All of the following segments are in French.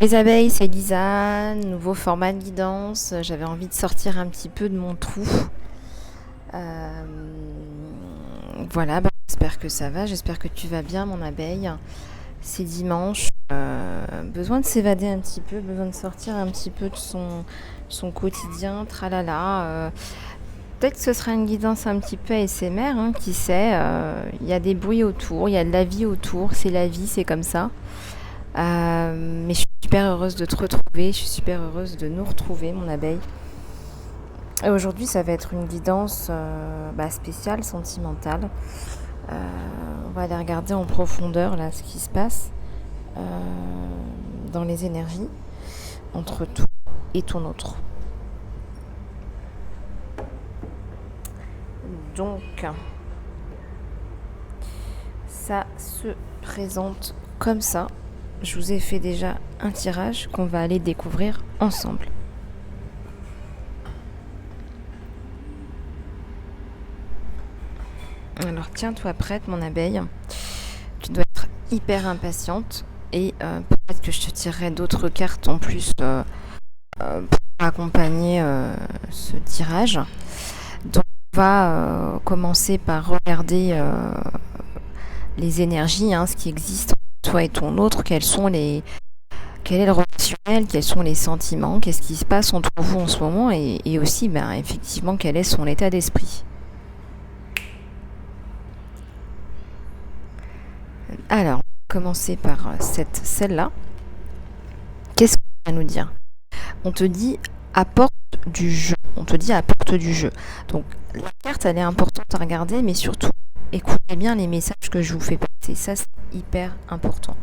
Les abeilles, c'est Lisa, nouveau format de guidance. J'avais envie de sortir un petit peu de mon trou. Euh, voilà, j'espère que ça va, j'espère que tu vas bien mon abeille. C'est dimanche, besoin de s'évader un petit peu, besoin de sortir un petit peu de son quotidien, tralala. Peut-être que ce sera une guidance un petit peu ASMR, hein, qui sait. Il y a des bruits autour, il y a de la vie autour, c'est la vie, c'est comme ça. Mais je suis super heureuse de te retrouver, je suis super heureuse de nous retrouver, mon abeille. Et aujourd'hui, ça va être une guidance spéciale, sentimentale. On va aller regarder en profondeur là ce qui se passe dans les énergies entre toi et ton autre. Donc, ça se présente comme ça. Je vous ai fait déjà un tirage qu'on va aller découvrir ensemble. Alors tiens-toi prête mon abeille. Tu dois être hyper impatiente et peut-être que je te tirerai d'autres cartes en plus pour accompagner ce tirage. Donc on va commencer par regarder les énergies, ce qui existe entre toi et ton autre, quel est le relationnel, quels sont les sentiments, qu'est-ce qui se passe entre vous en ce moment et aussi effectivement quel est son état d'esprit. Alors, on va commencer par celle-là. Qu'est-ce qu'on va nous dire ? On te dit apporte du jeu. On te dit apporte du jeu. Donc, la carte, elle est importante à regarder, mais surtout, écoutez bien les messages que je vous fais passer. Ça, c'est hyper important.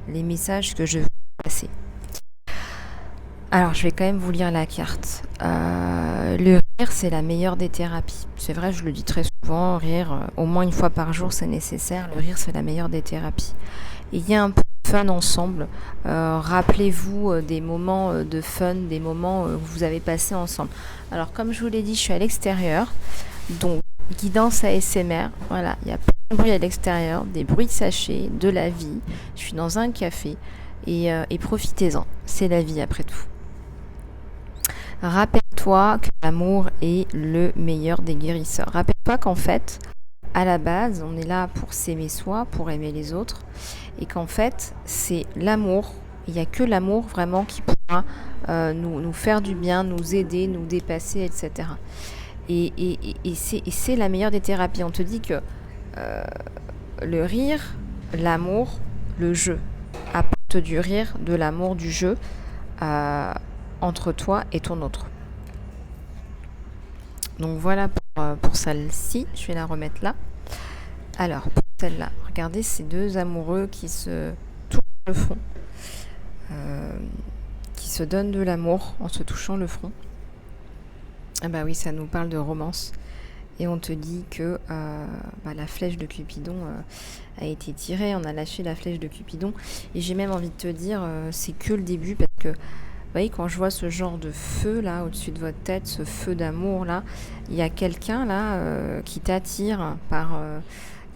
Les messages que je vous fais passer. Alors, je vais quand même vous lire la carte. Le rire, c'est la meilleure des thérapies. C'est vrai, je le dis très souvent, rire au moins une fois par jour, c'est nécessaire. Le rire, c'est la meilleure des thérapies. Et il y a un peu de fun ensemble. Rappelez-vous des moments de fun, des moments que vous avez passés ensemble. Alors, comme je vous l'ai dit, je suis à l'extérieur. Donc, guidance ASMR. Voilà, il y a plein de bruit à l'extérieur, des bruits de sachets, de la vie. Je suis dans un café et profitez-en. C'est la vie après tout. Rappelle-toi que l'amour est le meilleur des guérisseurs. Rappelle-toi qu'en fait, à la base, on est là pour s'aimer soi, pour aimer les autres. Et qu'en fait, c'est l'amour. Il n'y a que l'amour vraiment qui pourra nous faire du bien, nous aider, nous dépasser, etc. Et c'est la meilleure des thérapies. On te dit que le rire, l'amour, le jeu. Apporte du rire, de l'amour, du jeu. Entre toi et ton autre. Donc voilà pour celle-ci, je vais la remettre là. Alors pour celle-là, regardez ces deux amoureux qui se touchent le front, qui se donnent de l'amour en se touchant le front. Ah bah oui, ça nous parle de romance. Et on te dit que la flèche de Cupidon a été tirée, on a lâché la flèche de Cupidon. Et j'ai même envie de te dire, c'est que le début parce que vous voyez, quand je vois ce genre de feu là au-dessus de votre tête, ce feu d'amour là, il y a quelqu'un là qui t'attire par.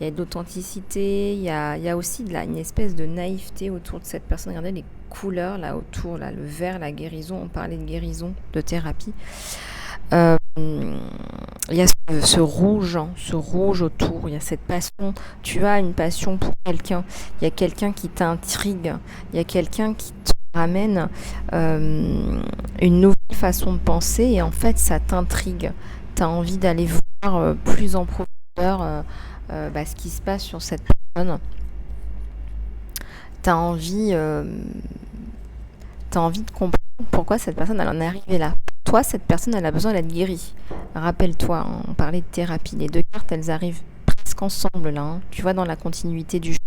Il y a de l'authenticité, il y a aussi une espèce de naïveté autour de cette personne. Regardez les couleurs là autour, là, le vert, la guérison, on parlait de guérison, de thérapie. Il y a ce rouge autour, il y a cette passion. Tu as une passion pour quelqu'un, il y a quelqu'un qui t'intrigue, il y a quelqu'un qui te ramène une nouvelle façon de penser et en fait ça t'intrigue. Tu as envie d'aller voir plus en profondeur ce qui se passe sur cette personne. Tu as envie de comprendre pourquoi cette personne elle en est arrivée là. Toi, cette personne elle a besoin d'être guérie. Rappelle-toi, on parlait de thérapie. Les deux cartes elles arrivent presque ensemble là. Tu vois, dans la continuité du jeu.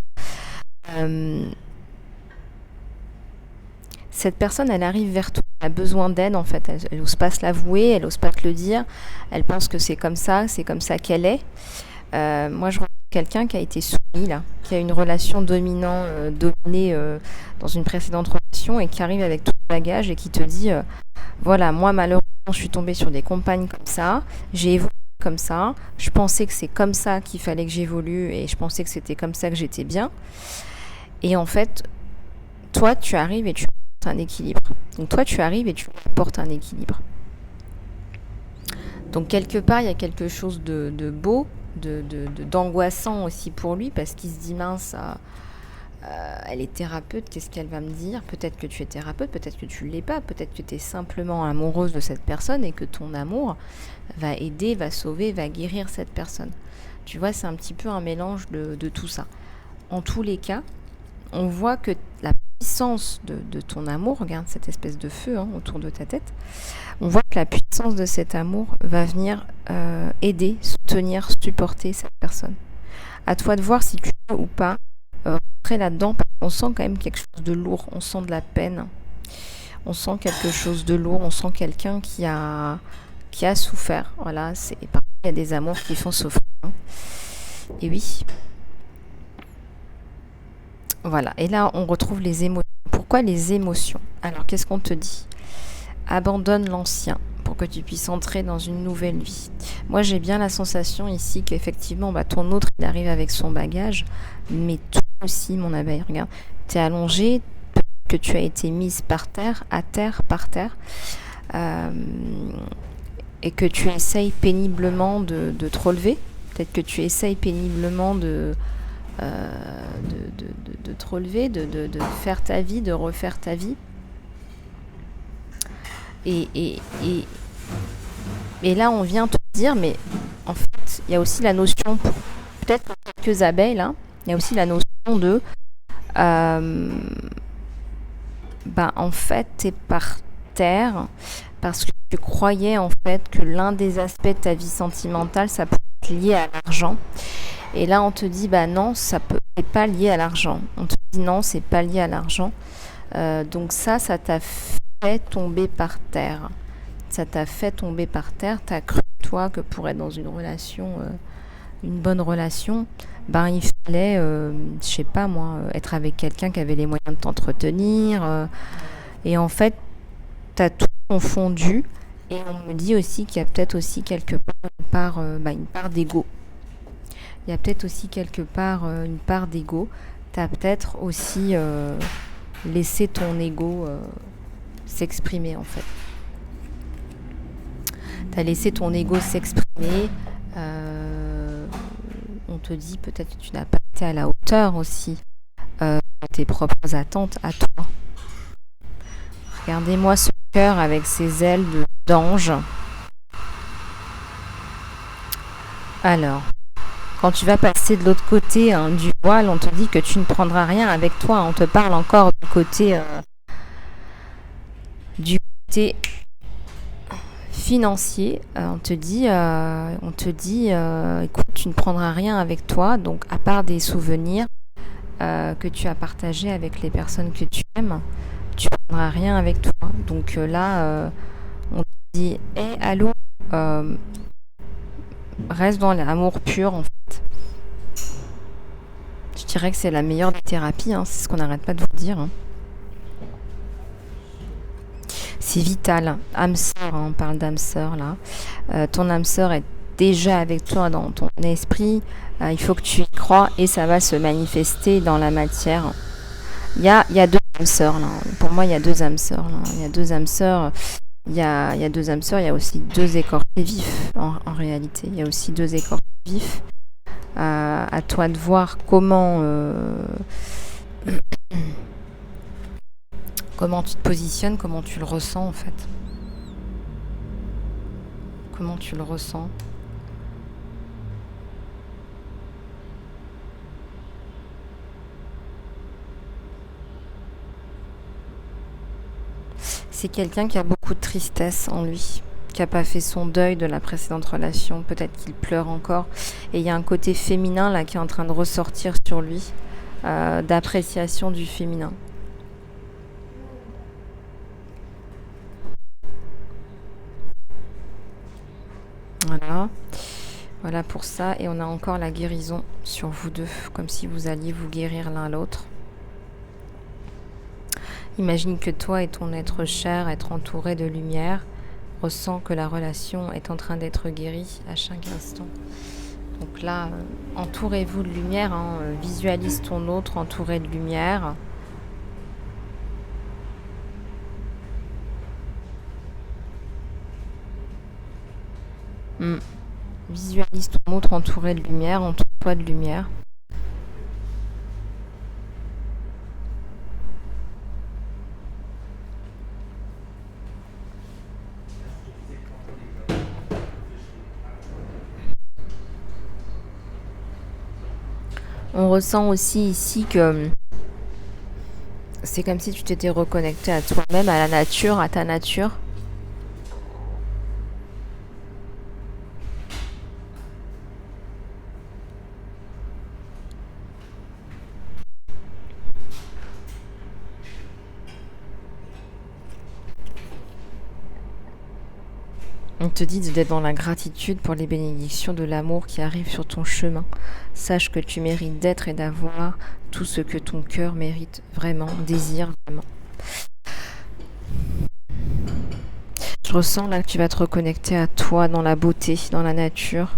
Cette personne, elle arrive vers toi, elle a besoin d'aide en fait, elle n'ose pas se l'avouer, elle n'ose pas te le dire, elle pense que c'est comme ça qu'elle est. Moi, je vois quelqu'un qui a été soumis là, qui a une relation dominée dans une précédente relation et qui arrive avec tout le bagage et qui te dit, voilà, moi malheureusement, je suis tombée sur des compagnes comme ça, j'ai évolué comme ça, je pensais que c'est comme ça qu'il fallait que j'évolue et je pensais que c'était comme ça que j'étais bien. Et en fait, toi, tu arrives et tu un équilibre. Donc toi, tu arrives et tu lui apportes un équilibre. Donc quelque part, il y a quelque chose de beau, d'angoissant aussi pour lui, parce qu'il se dit mince, elle est thérapeute, qu'est-ce qu'elle va me dire? Peut-être que tu es thérapeute, peut-être que tu ne l'es pas, peut-être que tu es simplement amoureuse de cette personne et que ton amour va aider, va sauver, va guérir cette personne. Tu vois, c'est un petit peu un mélange de tout ça. En tous les cas, on voit que la puissance de ton amour, regarde cette espèce de feu autour de ta tête, on voit que la puissance de cet amour va venir aider, soutenir, supporter cette personne. À toi de voir si tu veux ou pas rentrer là-dedans, parce qu'on sent quand même quelque chose de lourd, on sent de la peine, on sent quelque chose de lourd, on sent quelqu'un qui a souffert. Voilà, il y a des amours qui font souffrir. Et oui. Voilà, et là on retrouve les émotions. Pourquoi les émotions? Alors qu'est-ce qu'on te dit? Abandonne l'ancien pour que tu puisses entrer dans une nouvelle vie. Moi j'ai bien la sensation ici qu'effectivement ton autre il arrive avec son bagage, mais toi aussi mon abeille, regarde, tu es allongée, que tu as été mise par terre, par terre, et que tu essayes péniblement de te relever. Peut-être que tu essayes péniblement de te relever, de faire ta vie, de refaire ta vie. Et là, on vient te dire, mais en fait, il y a aussi la notion, peut-être pour quelques abeilles, là, il y a aussi la notion de, en fait, tu es par terre parce que tu croyais en fait que l'un des aspects de ta vie sentimentale, ça peut être lié à l'argent. Et là, on te dit, non, c'est pas lié à l'argent. On te dit, non, c'est pas lié à l'argent. Donc ça t'a fait tomber par terre. Ça t'a fait tomber par terre. T'as cru, toi, que pour être dans une relation, une bonne relation, il fallait, je sais pas moi, être avec quelqu'un qui avait les moyens de t'entretenir. Et en fait, t'as tout confondu. Et on me dit aussi qu'il y a peut-être aussi quelque part une part d'ego. Il y a peut-être aussi quelque part une part d'ego. Tu as peut-être aussi laissé ton ego s'exprimer en fait. Tu as laissé ton ego s'exprimer. On te dit peut-être que tu n'as pas été à la hauteur aussi de tes propres attentes à toi. Regardez-moi ce cœur avec ses ailes d'ange. Alors, quand tu vas passer de l'autre côté du voile, on te dit que tu ne prendras rien avec toi. On te parle encore du côté financier. On te dit, écoute, tu ne prendras rien avec toi. Donc, à part des souvenirs que tu as partagés avec les personnes que tu aimes, tu ne prendras rien avec toi. Donc là, on te dit, allô, reste dans l'amour pur en fait. Je dirais que c'est la meilleure des thérapies, c'est ce qu'on n'arrête pas de vous dire. C'est vital. Âme sœur, on parle d'âme sœur là. Ton âme sœur est déjà avec toi dans ton esprit. Il faut que tu y crois et ça va se manifester dans la matière. Il y a deux âmes sœurs là. Pour moi, il y a deux âmes sœurs là. Il y a deux âmes sœurs. Il y a deux âmes sœurs, il y a aussi deux écorchés vifs en réalité. Il y a aussi deux écorchés vifs. À toi de voir comment tu te positionnes, comment tu le ressens en fait. Comment tu le ressens. C'est quelqu'un qui a beaucoup de tristesse en lui, qui n'a pas fait son deuil de la précédente relation. Peut-être qu'il pleure encore. Et il y a un côté féminin là qui est en train de ressortir sur lui, d'appréciation du féminin. Voilà pour ça. Et on a encore la guérison sur vous deux, comme si vous alliez vous guérir l'un l'autre. Imagine que toi et ton être cher, être entouré de lumière, ressent que la relation est en train d'être guérie à chaque instant. Donc là, entourez-vous de lumière, visualise ton autre entouré de lumière. Mm. Visualise ton autre entouré de lumière, entoure-toi de lumière. On ressent aussi ici que c'est comme si tu t'étais reconnecté à toi-même, à la nature, à ta nature. On te dit d'être dans la gratitude pour les bénédictions de l'amour qui arrivent sur ton chemin. Sache que tu mérites d'être et d'avoir tout ce que ton cœur mérite vraiment, désire vraiment. Je ressens là que tu vas te reconnecter à toi dans la beauté, dans la nature.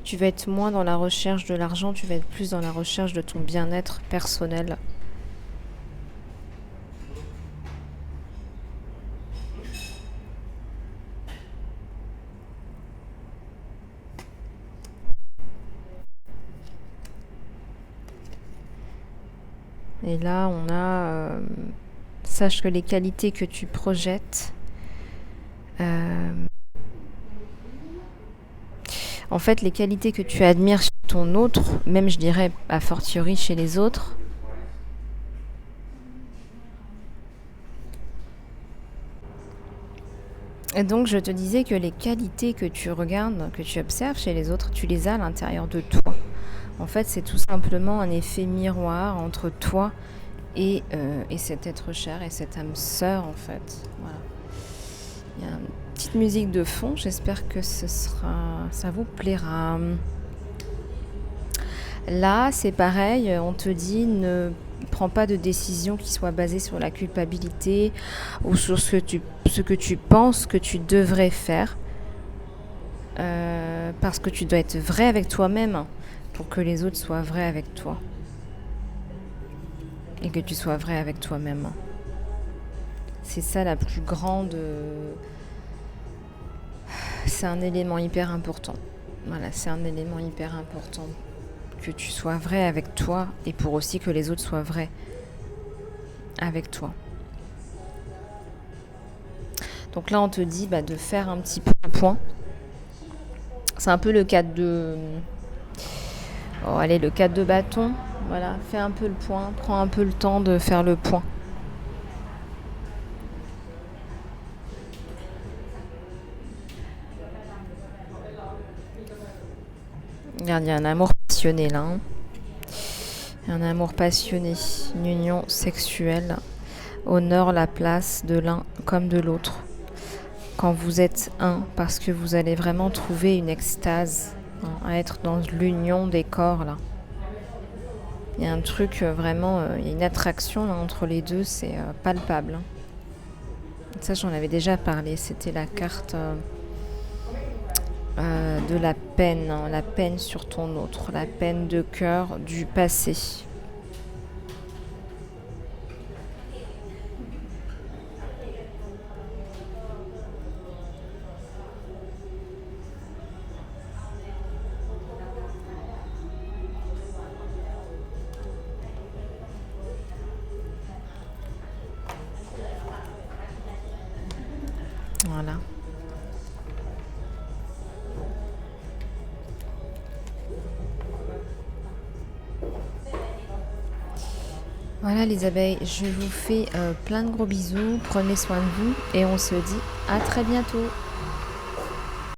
Tu vas être moins dans la recherche de l'argent, tu vas être plus dans la recherche de ton bien-être personnel. Et là, on a... sache que les qualités que tu projettes... en fait, les qualités que tu admires chez ton autre, même je dirais a fortiori chez les autres, et donc je te disais que les qualités que tu regardes, que tu observes chez les autres, tu les as à l'intérieur de toi. En fait, c'est tout simplement un effet miroir entre toi et cet être cher et cette âme sœur, en fait. Voilà. Il y a une petite musique de fond, j'espère que ça vous plaira. Là, c'est pareil, on te dit ne prends pas de décision qui soit basée sur la culpabilité ou sur ce que tu penses que tu devrais faire. Parce que tu dois être vrai avec toi-même pour que les autres soient vrais avec toi. Et que tu sois vrai avec toi-même. C'est ça la plus grande... C'est un élément hyper important. Voilà, c'est un élément hyper important. Que tu sois vrai avec toi et pour aussi que les autres soient vrais avec toi. Donc là, on te dit de faire un petit peu le point. C'est un peu le cadre de... Oh, allez, le cadre de bâton. Voilà, fais un peu le point. Prends un peu le temps de faire le point. Regarde, il y a un amour passionné là. Un amour passionné, une union sexuelle honore la place de l'un comme de l'autre. Quand vous êtes un, parce que vous allez vraiment trouver une extase à être dans l'union des corps là. Il y a un truc vraiment, il y a une attraction là, entre les deux, c'est palpable. Ça, j'en avais déjà parlé, c'était la carte de la peine sur ton autre, la peine de cœur du passé. Voilà. Voilà les abeilles, je vous fais plein de gros bisous, prenez soin de vous et on se dit à très bientôt.